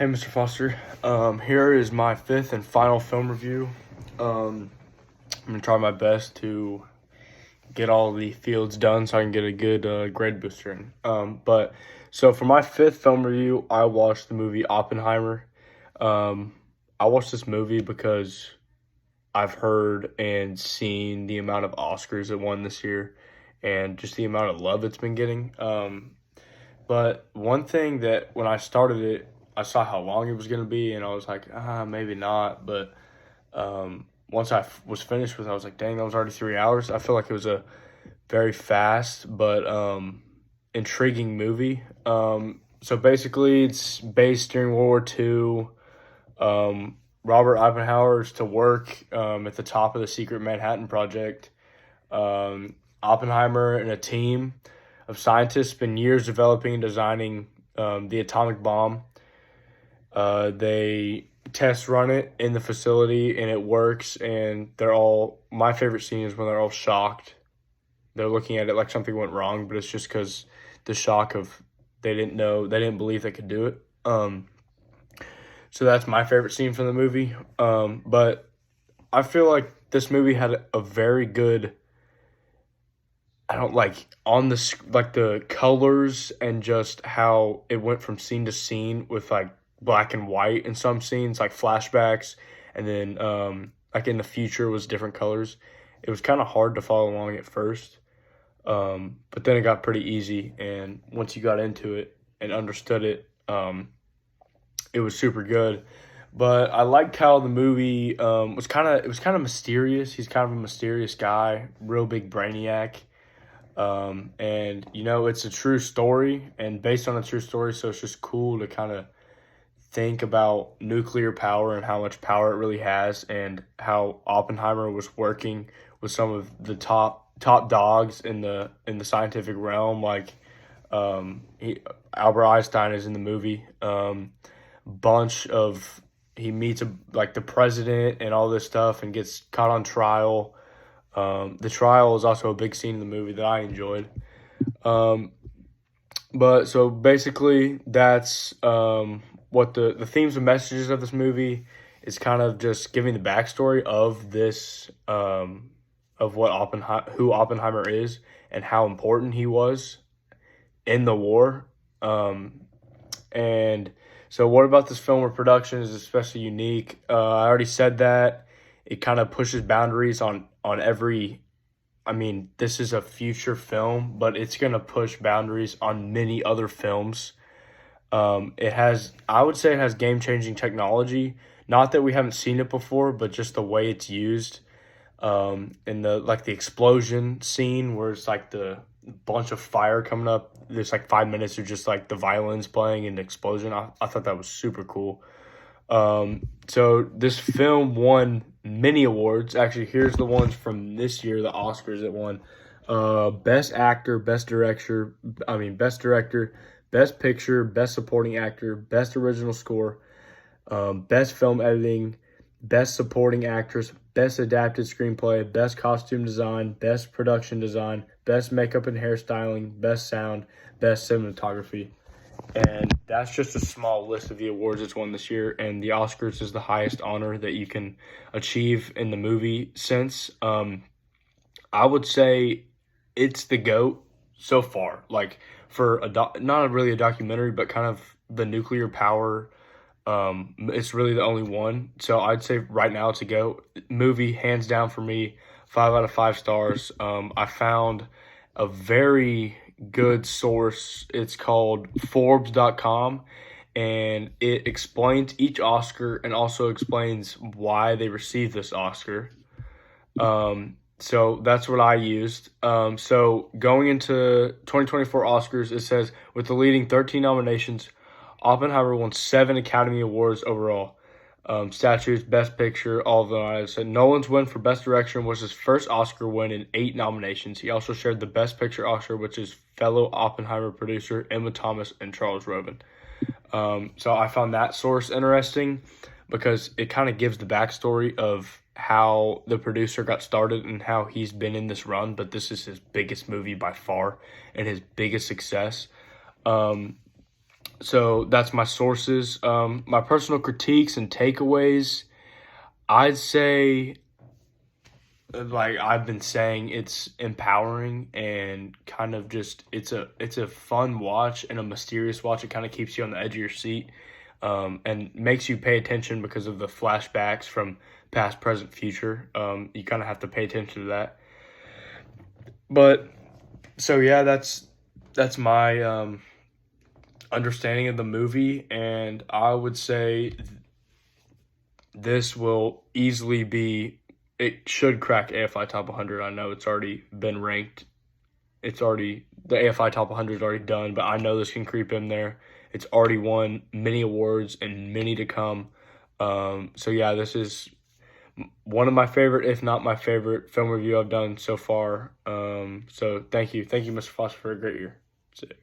Hey, Mr. Foster. Here is my fifth and final film review. I'm gonna try my best to get all the fields done so I can get a good grade booster in. So for my fifth film review, I watched the movie Oppenheimer. I watched this movie because I've heard and seen the amount of Oscars it won this year, and just the amount of love it's been getting. But one thing that when I started it, I saw how long it was going to be, and I was like, maybe not. But once was finished with it, I was like, dang, that was already 3 hours. I feel like it was a very fast but intriguing movie. So basically, it's based during World War II. Robert Oppenheimer is to work at the top of the secret Manhattan Project. Oppenheimer and a team of scientists spend years developing and designing the atomic bomb. They test run it in the facility and it works, and my favorite scene is when they're all shocked. They're looking at it like something went wrong, but it's just because the shock of they didn't believe they could do it. So that's my favorite scene from the movie. But I feel like this movie had a very good, I don't on the colors and just how it went from scene to scene with like black and white in some scenes, like flashbacks, and then like in the future was different colors. It was kind of hard to follow along at first, but then it got pretty easy, and once you got into it and understood it, it was super good. But I liked how the movie was kind of mysterious. He's kind of a mysterious guy, real big brainiac. And it's a true story and based on a true story, so it's just cool to kind of think about nuclear power and how much power it really has, and how Oppenheimer was working with some of the top dogs in the scientific realm. Like Albert Einstein is in the movie. He meets like the president and all this stuff and gets caught on trial. The trial is also a big scene in the movie that I enjoyed. But so basically, that's what the themes and messages of this movie is, kind of just giving the backstory of this, of who Oppenheimer is and how important he was in the war. And so what about this film or production is especially unique? I already said that. It kind of pushes boundaries on every. I mean, this is a future film, but it's going to push boundaries on many other films. I would say it has game-changing technology. Not that we haven't seen it before, but just the way it's used. In the explosion scene where it's like the bunch of fire coming up. There's like 5 minutes of just like the violins playing and the explosion. I thought that was super cool. So this film won many awards. Actually, here's the ones from this year, the Oscars it won. Best actor, best director, best picture, best supporting actor, best original score, best film editing, best supporting actress, best adapted screenplay, best costume design, best production design, best makeup and hairstyling, best sound, best cinematography. And that's just a small list of the awards it's won this year. And the Oscars is the highest honor that you can achieve in the movie sense. I would say it's the GOAT so far. Like for not really a documentary, but kind of the nuclear power. It's really the only one. So I'd say right now it's a GOAT. Movie, hands down for me, 5 out of 5 stars. I found a very good source. It's called Forbes.com, and it explains each Oscar and also explains why they received this Oscar. So that's what I used. So going into 2024 Oscars, it says with the leading 13 nominations, Oppenheimer won 7 Academy Awards overall. Statues, Best Picture, all of them. I said Nolan's win for Best Direction was his first Oscar win in 8 nominations. He also shared the Best Picture Oscar, which is fellow Oppenheimer producer Emma Thomas and Charles Roven. So I found that source interesting because it kind of gives the backstory of how the producer got started and how he's been in this run, but this is his biggest movie by far and his biggest success. So that's my sources. My personal critiques and takeaways, I'd say, like I've been saying, it's empowering and kind of just it's a fun watch and a mysterious watch. It kind of keeps you on the edge of your seat, and makes you pay attention because of the flashbacks from past, present, future. You kind of have to pay attention to that. But so yeah, that's my understanding of the movie, and I would say this will easily be. It should crack AFI Top 100. I know it's already been ranked. It's already the AFI Top 100 is already done, but I know this can creep in there. It's already won many awards and many to come. So yeah, this is one of my favorite, if not my favorite, film review I've done so far. So thank you, Mr. Foster, for a great year. That's it.